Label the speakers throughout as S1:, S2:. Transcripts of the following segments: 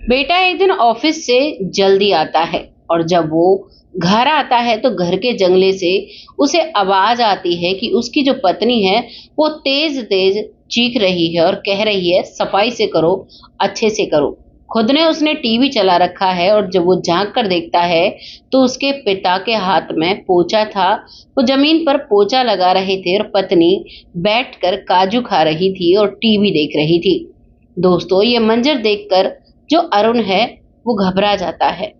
S1: बेटा एक दिन ऑफिस से जल्दी आता है और जब वो घर आता है तो घर के जंगले से उसे आवाज आती है कि उसकी जो पत्नी है वो तेज तेज चीख रही है और कह रही है सफाई से करो, अच्छे से करो। खुद ने उसने टीवी चला रखा है और जब वो झांक कर देखता है तो उसके पिता के हाथ में पोछा था। वो जमीन पर पोछा लगा रहे थे और पत्नी बैठकर काजू खा रही थी और टीवी देख रही थी। दोस्तों, ये मंजर देखकर जो अरुण है वो घबरा जाता है।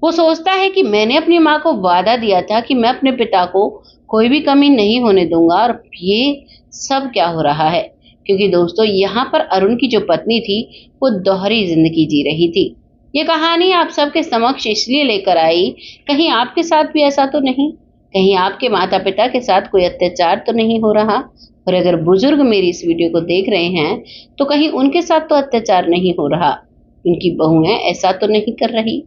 S1: वो सोचता है कि मैंने अपनी माँ को वादा दिया था कि मैं अपने पिता को कोई भी कमी नहीं होने दूंगा, और ये सब क्या हो रहा है। क्योंकि दोस्तों, यहाँ पर अरुण की जो पत्नी थी वो दोहरी जिंदगी जी रही थी। ये कहानी आप सबके समक्ष इसलिए लेकर आई, कहीं आपके साथ भी ऐसा तो नहीं, कहीं आपके माता पिता के साथ कोई अत्याचार तो नहीं हो रहा। और अगर बुजुर्ग मेरी इस वीडियो को देख रहे हैं तो कहीं उनके साथ तो अत्याचार नहीं हो रहा, उनकी बहुएं ऐसा तो नहीं कर रही।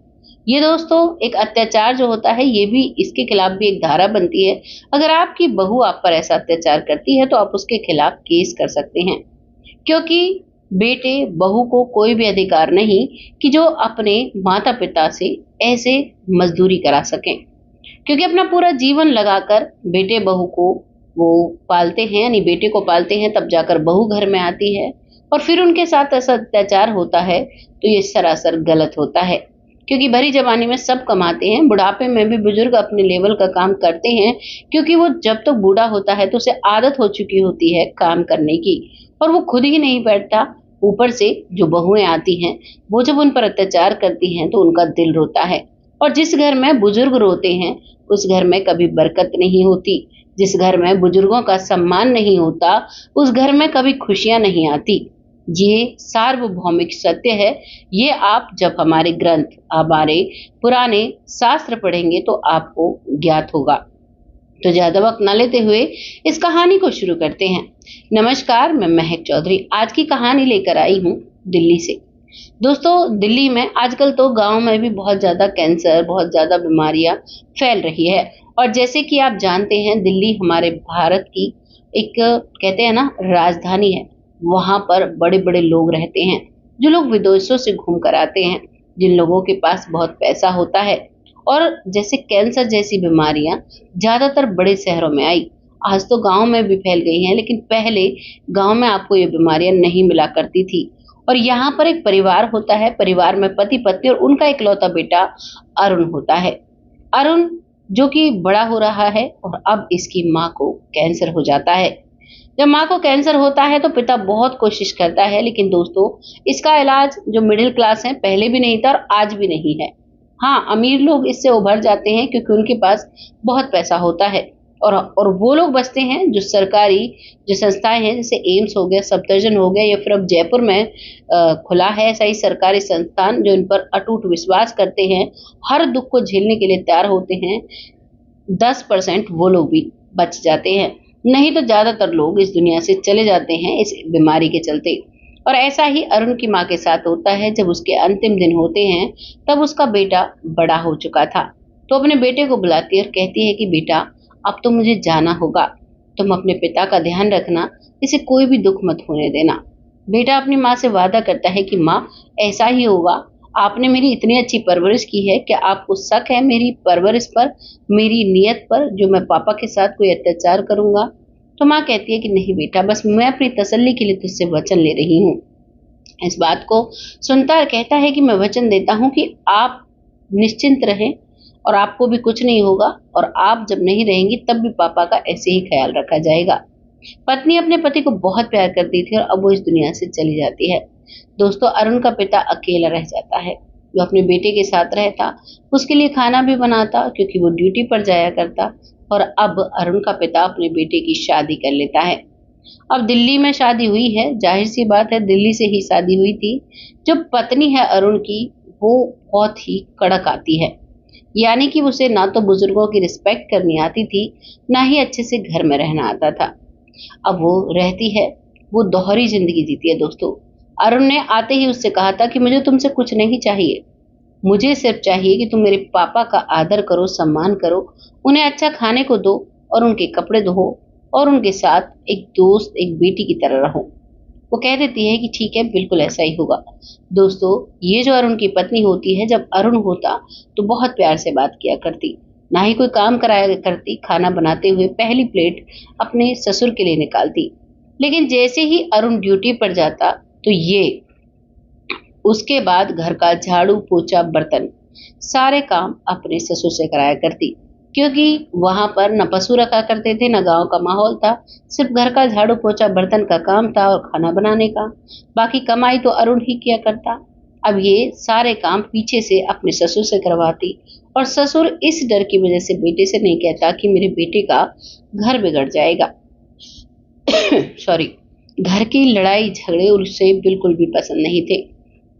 S1: ये दोस्तों, एक अत्याचार जो होता है ये भी, इसके खिलाफ भी एक धारा बनती है। अगर आपकी बहू आप पर ऐसा अत्याचार करती है तो आप उसके खिलाफ केस कर सकते हैं। क्योंकि बेटे बहू को कोई भी अधिकार नहीं कि जो अपने माता पिता से ऐसे मजदूरी करा सकें। क्योंकि अपना पूरा जीवन लगाकर बेटे बहू को वो पालते हैं, यानी बेटे को पालते हैं, तब जाकर बहू घर में आती है और फिर उनके साथ ऐसा अत्याचार होता है तो ये सरासर गलत होता है। क्योंकि भरी जवानी में सब कमाते हैं, बुढ़ापे में भी बुजुर्ग अपने लेवल का काम करते हैं। क्योंकि वो जब तक बूढ़ा होता है तो उसे आदत हो चुकी होती है काम करने की, और वो खुद ही नहीं बैठता। ऊपर से जो बहुएं आती हैं वो जब उन पर अत्याचार करती हैं तो उनका दिल रोता है। और जिस घर में बुजुर्ग रोते हैं उस घर में कभी बरकत नहीं होती। जिस घर में बुजुर्गों का सम्मान नहीं होता उस घर में कभी खुशियां नहीं आती। ये सार्वभौमिक सत्य है। ये आप जब हमारे ग्रंथ, हमारे पुराने शास्त्र पढ़ेंगे तो आपको ज्ञात होगा। तो ज्यादा वक्त न लेते हुए इस कहानी को शुरू करते हैं। नमस्कार, मैं महक चौधरी आज की कहानी लेकर आई हूँ दिल्ली से। दोस्तों, दिल्ली में आजकल तो गांव में भी बहुत ज्यादा कैंसर, बहुत ज्यादा बीमारियां फैल रही है। और जैसे कि आप जानते हैं, दिल्ली हमारे भारत की एक, कहते हैं ना, राजधानी है। वहां पर बड़े बड़े लोग रहते हैं, जो लोग विदेशों से घूम कर आते हैं, जिन लोगों के पास बहुत पैसा होता है। और जैसे कैंसर जैसी बीमारियां ज्यादातर बड़े शहरों में आई, आज तो गांव में भी फैल गई हैं, लेकिन पहले गांव में आपको ये बीमारियां नहीं मिला करती थी। और यहाँ पर एक परिवार होता है, परिवार में पति पत्नी और उनका इकलौता बेटा अरुण होता है। अरुण जो कि बड़ा हो रहा है और अब इसकी माँ को कैंसर हो जाता है। जब माँ को कैंसर होता है तो पिता बहुत कोशिश करता है, लेकिन दोस्तों, इसका इलाज जो मिडिल क्लास है पहले भी नहीं था और आज भी नहीं है। हाँ, अमीर लोग इससे उभर जाते हैं क्योंकि उनके पास बहुत पैसा होता है। और वो लोग बचते हैं जो सरकारी जो संस्थाएं हैं, जैसे एम्स हो गया, सफदरजंग हो गया, या फिर अब जयपुर में खुला है ऐसा ही सरकारी संस्थान, जो इन पर अटूट विश्वास करते हैं, हर दुख को झेलने के लिए तैयार होते हैं। 10% वो लोग भी बच जाते हैं, नहीं तो ज्यादातर लोग इस दुनिया से चले जाते हैं इस बीमारी के चलते। और ऐसा ही अरुण की माँ के साथ होता है। जब उसके अंतिम दिन होते हैं तब उसका बेटा बड़ा हो चुका था, तो अपने बेटे को बुलाती है और कहती है कि बेटा, अब तो मुझे जाना होगा, तुम अपने पिता का ध्यान रखना, इसे कोई भी दुख मत होने देना। बेटा अपनी माँ से वादा करता है कि माँ, ऐसा ही होगा, आपने मेरी इतनी अच्छी परवरिश की है कि आपको शक है मेरी परवरिश पर, मेरी नीयत पर, जो मैं पापा के साथ कोई अत्याचार करूंगा। तो माँ कहती है कि नहीं बेटा, बस मैं अपनी तसल्ली के लिए तुझसे वचन ले रही हूँ। इस बात को सुनता कहता है कि मैं वचन देता हूँ कि आप निश्चिंत रहें और आपको भी कुछ नहीं होगा, और आप जब नहीं रहेंगी तब भी पापा का ऐसे ही ख्याल रखा जाएगा। पत्नी अपने पति को बहुत प्यार करती थी और अब वो इस दुनिया से चली जाती है। दोस्तों, अरुण का पिता अकेला रह जाता है, जो अपने बेटे के साथ रहता, उसके लिए खाना भी बनाता क्योंकि वो ड्यूटी पर जाया करता। और अब अरुण का पिता अपने बेटे की शादी कर लेता है। अब दिल्ली में शादी हुई है, जाहिर सी बात है दिल्ली से ही शादी हुई थी। जो पत्नी है अरुण की, वो बहुत ही कड़क आती है, यानी कि उसे ना तो बुजुर्गों की रिस्पेक्ट करनी आती थी, ना ही अच्छे से घर में रहना आता था। अब वो रहती है, वो दोहरी जिंदगी जीती है। दोस्तों, अरुण ने आते ही उससे कहा था कि मुझे तुमसे कुछ नहीं चाहिए, मुझे सिर्फ चाहिए कि तुम मेरे पापा का आदर करो, सम्मान करो, उन्हें अच्छा खाने को दो और उनके कपड़े धो, और उनके साथ एक दोस्त, एक बेटी की तरह रहो। वो कह देती है कि ठीक है, बिल्कुल ऐसा ही होगा। दोस्तों, ये जो अरुण की पत्नी होती है, जब अरुण होता तो बहुत प्यार से बात किया करती, ना ही कोई काम कराया करती। खाना बनाते हुए पहली प्लेट अपने ससुर के लिए निकालती। लेकिन जैसे ही अरुण ड्यूटी पर जाता तो ये उसके बाद घर का झाड़ू पोछा बर्तन सारे काम अपने ससुर से कराया करती, क्योंकि वहां पर न पशु रखा करते थे, न गांव का माहौल था। सिर्फ घर का झाड़ू पोछा बर्तन का काम था और खाना बनाने का। बाकी कमाई तो अरुण ही किया करता। अब ये सारे काम पीछे से अपने ससुर से करवाती, और ससुर इस डर की वजह से बेटे से नहीं कहता कि मेरे बेटे का घर बिगड़ जाएगा। सॉरी। घर की लड़ाई झगड़े उसे बिल्कुल भी पसंद नहीं थे।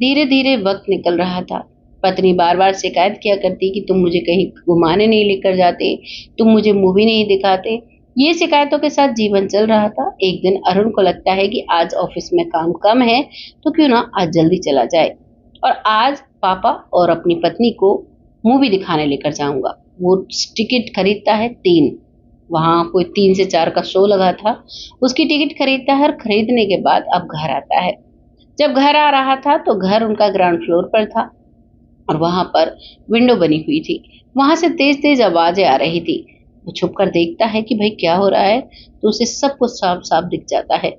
S1: धीरे धीरे वक्त निकल रहा था। पत्नी बार बार शिकायत किया करती कि तुम मुझे कहीं घुमाने नहीं लेकर जाते, तुम मुझे मूवी नहीं दिखाते। ये शिकायतों के साथ जीवन चल रहा था। एक दिन अरुण को लगता है कि आज ऑफिस में काम कम है, तो क्यों ना आज जल्दी चला जाए, और आज पापा और अपनी पत्नी को मूवी दिखाने लेकर जाऊंगा। वो टिकट खरीदता है 3। वहां कोई 3 से 4 का शो लगा था। उसकी टिकट खरीदता है और खरीदने के बाद अब घर आता है। जब घर आ रहा था तो घर उनका ग्राउंड फ्लोर पर था, और वहां पर विंडो बनी हुई थी। वहां से तेज तेज आवाजें आ रही थी। वो छुप कर देखता है कि भाई क्या हो रहा है, तो उसे सब कुछ साफ साफ दिख जाता है।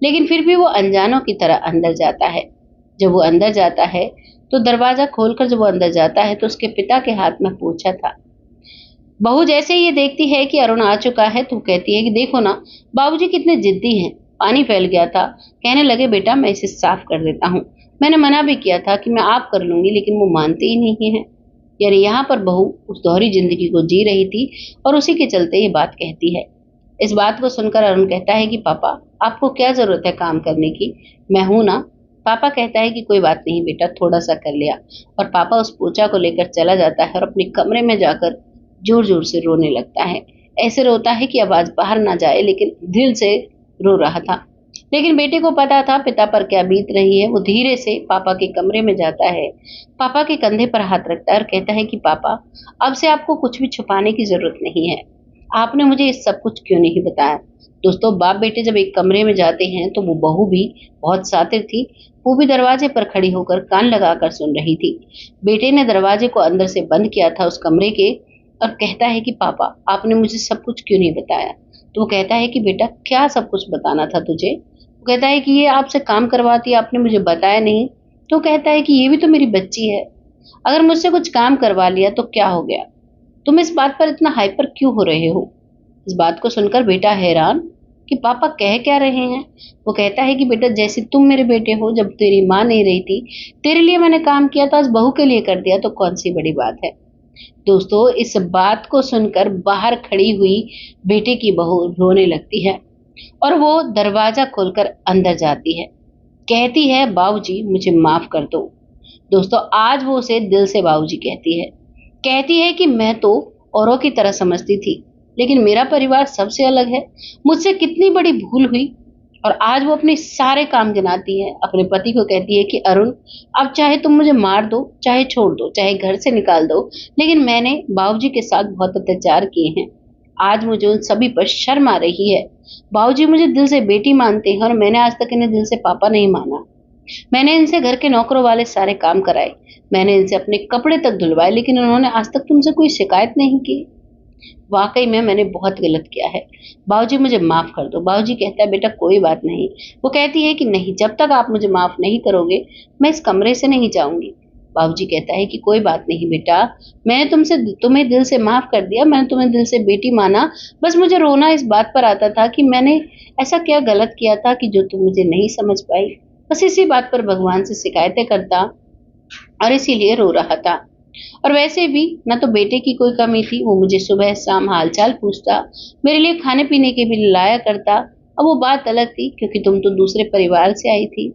S1: लेकिन फिर भी वो अनजानों की तरह अंदर जाता है। जब वो अंदर जाता है तो दरवाजा खोलकर जब वो अंदर जाता है तो उसके पिता के हाथ में पोछा था। बहू जैसे ही ये देखती है कि अरुण आ चुका है तो कहती है कि देखो ना, बाबूजी कितने जिद्दी हैं। पानी फैल गया था, कहने लगे बेटा मैं इसे साफ कर देता हूँ। मैंने मना भी किया था कि मैं आप कर लूंगी, लेकिन वो मानते ही नहीं है। यानी यहाँ पर बहू उस दोहरी जिंदगी को जी रही थी और उसी के चलते ये बात कहती है। इस बात को सुनकर अरुण कहता है कि पापा आपको क्या जरूरत है काम करने की, मैं हूं ना। पापा कहता है कि कोई बात नहीं बेटा, थोड़ा सा कर लिया। और पापा उस पोछा को लेकर चला जाता है और अपने कमरे में जाकर जोर जोर से रोने लगता है। ऐसे रोता है कि आवाज बाहर ना जाए, लेकिन दिल से रो रहा था। लेकिन बेटे को पता था पिता पर क्या बीत रही है। वो धीरे से पापा के कमरे में जाता है, पापा के कंधे पर हाथ रखता है और कहता है कि पापा अब से आपको कुछ भी छुपाने की जरूरत नहीं है। आपने मुझे ये सब कुछ क्यों नहीं बताया। दोस्तों, बाप बेटे जब एक कमरे में जाते हैं तो वो बहू भी बहुत शातिर थी। वो भी दरवाजे पर खड़ी होकर कान लगाकर सुन रही थी। बेटे ने दरवाजे को अंदर से बंद किया था उस कमरे के, और कहता है कि पापा आपने मुझे सब कुछ क्यों नहीं बताया। तो वो कहता है कि बेटा क्या सब कुछ बताना था तुझे। वो कहता है कि ये आपसे काम करवाती है, आपने मुझे बताया नहीं। तो कहता है कि ये भी तो मेरी बच्ची है, अगर मुझसे कुछ काम करवा लिया तो क्या हो गया, तुम इस बात पर इतना हाइपर क्यों हो रहे हो। इस बात को सुनकर बेटा हैरान कि पापा कह क्या रहे हैं। वो कहता है कि बेटा जैसे तुम मेरे बेटे हो, जब तेरी माँ नहीं रही थी तेरे लिए मैंने काम किया था, आज बहू के लिए कर दिया तो कौन सी बड़ी बात है। दोस्तों, इस बात को सुनकर बाहर खड़ी हुई बेटे की बहू रोने लगती है और वो दरवाजा खोलकर अंदर जाती है। कहती है बाबूजी मुझे माफ कर दो। दोस्तों, आज वो उसे दिल से बाबूजी कहती है। कहती है कि मैं तो औरों की तरह समझती थी, लेकिन मेरा परिवार सबसे अलग है। मुझसे कितनी बड़ी भूल हुई। और आज वो अपने सारे काम गिनाती है। अपने पति को कहती है कि अरुण अब चाहे तुम मुझे मार दो, चाहे छोड़ दो, चाहे घर से निकाल दो, लेकिन मैंने बाबूजी के साथ बहुत अत्याचार किए हैं। आज मुझे उन सभी पर शर्म आ रही है। बाबूजी मुझे दिल से बेटी मानते हैं और मैंने आज तक इन्हें दिल से पापा नहीं माना। मैंने इनसे घर के नौकरों वाले सारे काम कराए, मैंने इनसे अपने कपड़े तक धुलवाए, लेकिन उन्होंने आज तक तुमसे कोई शिकायत नहीं की। वाकई में मैंने बहुत गलत किया है, बाबूजी मुझे माफ कर दो। बाबूजी कहता है बेटा कोई बात नहीं। वो कहती है कि नहीं, जब तक आप मुझे माफ नहीं करोगे मैं इस कमरे से नहीं जाऊंगी। बाबूजी कहता है कि कोई बात नहीं बेटा, मैंने तुम्हें दिल से माफ कर दिया, मैंने तुम्हें दिल से बेटी माना। बस मुझे रोना इस बात पर आता था कि मैंने ऐसा क्या गलत किया था कि जो तुम मुझे नहीं समझ पाई। बस इसी बात पर भगवान से शिकायतें करता और इसीलिए रो रहा था। और वैसे भी न तो बेटे की कोई कमी थी, वो मुझे सुबह शाम हालचाल पूछता, मेरे लिए खाने पीने के भी लाया करता। अब वो बात अलग थी क्योंकि तुम तो दूसरे परिवार से आई थी।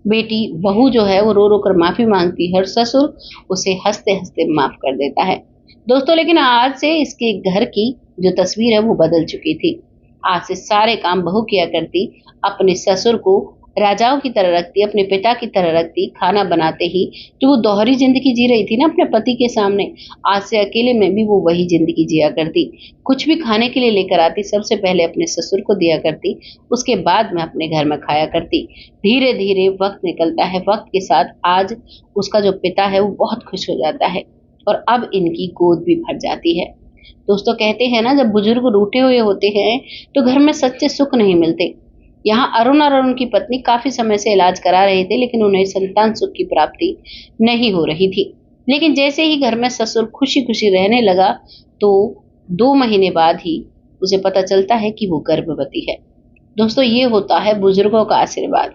S1: बेटी बहू जो है वो रो रो कर माफी मांगती है और ससुर उसे हंसते हंसते माफ कर देता है। दोस्तों, लेकिन आज से इसके घर की जो तस्वीर है वो बदल चुकी थी। आज से सारे काम बहू किया करती, अपने ससुर को राजाओं की तरह रखती, अपने पिता की तरह रखती, खाना बनाते ही जो वो दोहरी ज़िंदगी जी रही थी ना अपने पति के सामने, आज से अकेले में भी वो वही ज़िंदगी जिया करती। कुछ भी खाने के लिए लेकर आती, सबसे पहले अपने ससुर को दिया करती, उसके बाद में अपने घर में खाया करती। धीरे-धीरे वक़्त निकलता है, वक़्त के साथ आज उसका जो पिता है वो बहुत खुश हो जाता है और अब इनकी गोद भी भर जाती है। दोस्तों कहते हैं ना, जब बुजुर्ग रूठे हुए होते हैं तो घर में सच्चे सुख नहीं मिलते। यहाँ अरुण और उनकी पत्नी काफी समय से इलाज करा रहे थे, लेकिन उन्हें संतान सुख की प्राप्ति नहीं हो रही थी। लेकिन जैसे ही घर में ससुर खुशी खुशी रहने लगा तो 2 महीने बाद ही उसे पता चलता है कि वो गर्भवती है। दोस्तों ये होता है बुजुर्गों का आशीर्वाद।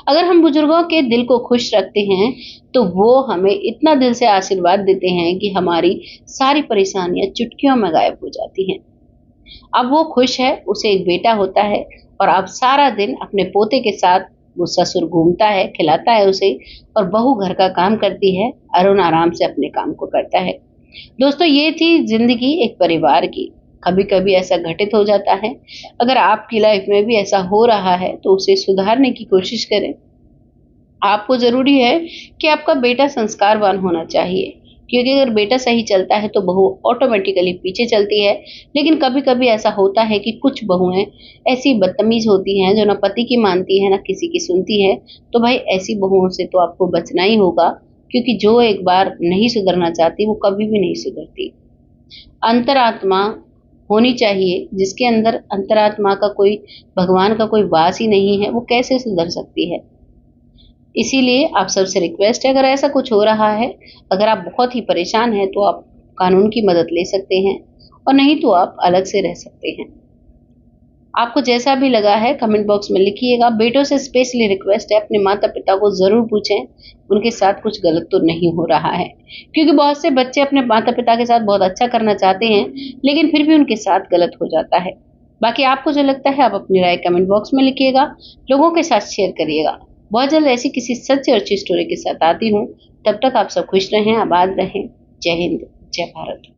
S1: अगर हम बुजुर्गों के दिल को खुश रखते हैं तो वो हमें इतना दिल से आशीर्वाद देते हैं कि हमारी सारी परेशानियां चुटकियों में गायब हो जाती हैं। अब वो खुश है, उसे एक बेटा होता है और अब सारा दिन अपने पोते के साथ वो ससुर घूमता है, खिलाता है उसे और बहू घर का काम करती है, अरुण आराम से अपने काम को करता है। दोस्तों ये थी जिंदगी एक परिवार की। कभी कभी ऐसा घटित हो जाता है। अगर आपकी लाइफ में भी ऐसा हो रहा है तो उसे सुधारने की कोशिश करें। आपको ज़रूरी है कि आपका बेटा संस्कारवान होना चाहिए, क्योंकि अगर बेटा सही चलता है तो बहू ऑटोमेटिकली पीछे चलती है। लेकिन कभी-कभी ऐसा होता है कि कुछ बहुएँ ऐसी बदतमीज़ होती हैं जो ना पति की मानती हैं, ना किसी की सुनती हैं। तो भाई ऐसी बहुओं से तो आपको बचना ही होगा, क्योंकि जो एक बार नहीं सुधरना चाहती वो कभी भी नहीं सुधरती। अंतरात्मा होनी चाहिए, जिसके अंदर अंतरात्मा का कोई, भगवान का कोई वास ही नहीं है, वो कैसे सुधर सकती है? इसीलिए आप सबसे रिक्वेस्ट है, अगर ऐसा कुछ हो रहा है, अगर आप बहुत ही परेशान हैं तो आप कानून की मदद ले सकते हैं और नहीं तो आप अलग से रह सकते हैं। आपको जैसा भी लगा है कमेंट बॉक्स में लिखिएगा। बेटों से स्पेशली रिक्वेस्ट है, अपने माता-पिता को ज़रूर पूछें, उनके साथ कुछ गलत तो नहीं हो रहा है। क्योंकि बहुत से बच्चे अपने माता-पिता के साथ बहुत अच्छा करना चाहते हैं, लेकिन फिर भी उनके साथ गलत हो जाता है। बाकी आपको जो लगता है आप अपनी राय कमेंट बॉक्स में लिखिएगा, लोगों के साथ शेयर करिएगा। बहुत जल्द ऐसी किसी सच्ची और अच्छी स्टोरी के साथ आती हूँ। तब तक आप सब खुश रहें, आबाद रहें। जय हिंद, जय भारत।